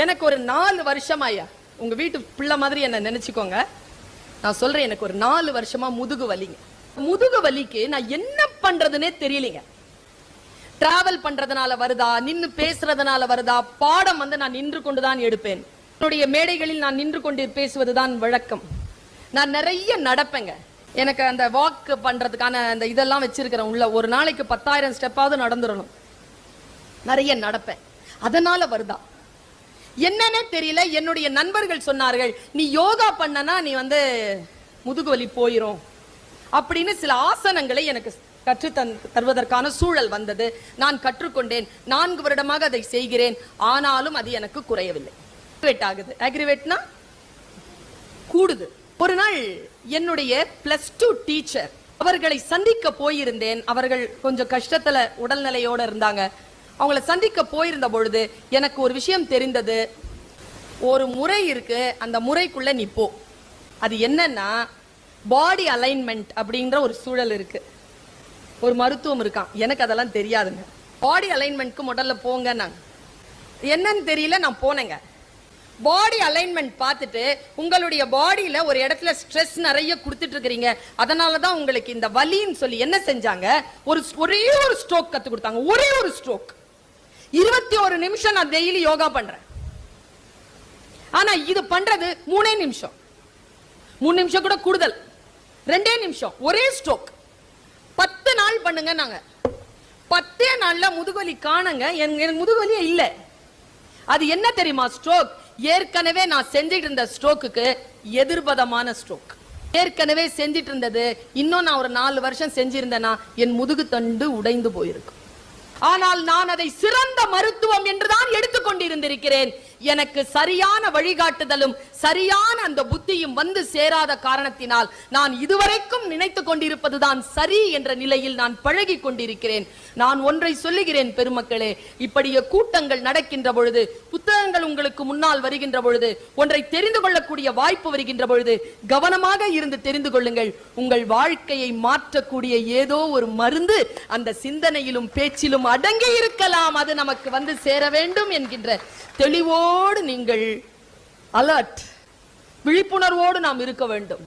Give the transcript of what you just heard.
எனக்கு ஒரு 4 வருஷமாயா, உங்க வீட்டு பிள்ளை மாதிரி என்ன நினைச்சுக்கோங்க. நான் சொல்றேன், எனக்கு ஒரு 4 வருஷமா முதுகு வலிங்க. முதுகு வலிக்கு நான் என்ன பண்றதுன்னே தெரியலங்க. டிராவல் பண்றதுனால வருதா, நின்னு பேசுறதுனால வருதா, பாடம் நான் நின்று கொண்டுதான் எடுப்பேன். என்னுடைய மேடைகளில் நான் நின்று கொண்டு பேசுவதுதான் வழக்கம். நான் நிறைய நடப்பேங்க. எனக்கு அந்த வாக் பண்றதுக்கான அந்த இதெல்லாம் வச்சிருக்கிறேன் உள்ள. ஒரு நாளைக்கு 10,000 ஸ்டெப்பாவது நடந்துடணும். நிறைய நடப்பேன். அதனால வருதா என்னன்னே தெரியல. என்னுடைய நண்பர்கள் சொன்னார்கள், நீ யோகா பண்ணனா நீ முதுகு வலி போயிரும் அப்படின்னு சில ஆசனங்களை எனக்கு கற்று தருவதற்கான சூழல் வந்தது. நான் கற்றுக்கொண்டேன். 4 வருடமாக அதை செய்கிறேன். ஆனாலும் அது எனக்கு குறையவில்லை. ஆகுது. அக்ரிவேட்னா கூடுது. ஒரு நாள் என்னுடைய +2 டீச்சர் அவர்களை சந்திக்க போயிருந்தேன். அவர்கள் கொஞ்சம் கஷ்டத்துல உடல்நிலையோட இருந்தாங்க. அவங்களை சந்திக்க போயிருந்த பொழுது எனக்கு ஒரு விஷயம் தெரிந்தது. ஒரு முறை இருக்கு, அந்த முறைக்குள்ள நீ போ. அது என்னன்னா பாடி அலைன்மெண்ட் அப்படின்ற ஒரு சூழல் இருக்கு. ஒரு மருத்துவம் இருக்கான். எனக்கு அதெல்லாம் தெரியாதுங்க. பாடி அலைன்மெண்ட்க்கு முதல்ல போங்க. நான் என்னன்னு தெரியல, நான் போனேங்க. பாடி அலைன்மெண்ட் பார்த்துட்டு, உங்களுடைய பாடியில ஒரு இடத்துல ஸ்ட்ரெஸ் நிறைய கொடுத்துட்டு இருக்கிறீங்க, அதனாலதான் உங்களுக்கு இந்த வலின்னு சொல்லி என்ன செஞ்சாங்க, ஒரே ஒரு ஸ்ட்ரோக் கத்து கொடுத்தாங்க. ஒரே ஒரு ஸ்ட்ரோக். 21 நிமிஷம் நான் டெய்லி யோகா பண்றேன். ஆனா இது பண்றது 3 நிமிஷம். 3 நிமிஷம் கூட கூடுதல். 2 நிமிஷம். ஒரே ஸ்ட்ரோக். 10 நாள் பண்ணுங்க. நாங்க 10 நாள்ல முதுகுவலி காணுங்க. எனக்கு முதுகுவலியே இல்ல. அது என்ன தெரியுமா? ஸ்ட்ரோக். ஏற்கனவே நான் செஞ்சிட்டு இருந்த ஸ்ட்ரோக்குக்கு எதிர்பதமான ஸ்ட்ரோக். ஏற்கனவே செஞ்சிட்டு இருந்தது இன்னும் நான் ஒரு 4 வருஷம் செஞ்சிருந்தேன்னா என் முதுகு தண்டு உடைந்து போயிருக்கும். ஆனால் நான் அதை சிறந்த மருத்துவம் என்றுதான் எடுத்துக்கொண்டிருந்திருக்கிறேன். எனக்கு சரியான வழிகாட்டுதலும் சரியான அந்த புத்தியும் சேராத காரணத்தினால் நான் இதுவரைக்கும் நினைத்துக் கொண்டிருப்பதுதான் சரி என்ற நிலையில் நான் பழகி கொண்டிருக்கிறேன். நான் ஒன்றை சொல்லுகிறேன் பெருமக்களே, இப்படிய கூட்டங்கள் நடக்கின்ற பொழுது, புத்தகங்கள் உங்களுக்கு முன்னால் வருகின்ற பொழுது, ஒன்றை தெரிந்து கொள்ளக்கூடிய வாய்ப்பு வருகின்ற பொழுது கவனமாக இருந்து தெரிந்து கொள்ளுங்கள். உங்கள் வாழ்க்கையை மாற்றக்கூடிய ஏதோ ஒரு மருந்து அந்த சிந்தனையிலும் பேச்சிலும் அடங்கி இருக்கலாம். அது நமக்கு சேர வேண்டும் என்கின்ற தெளிவோடு நீங்கள் அலர்ட், விழிப்புணர்வோடு நாம் இருக்க வேண்டும்.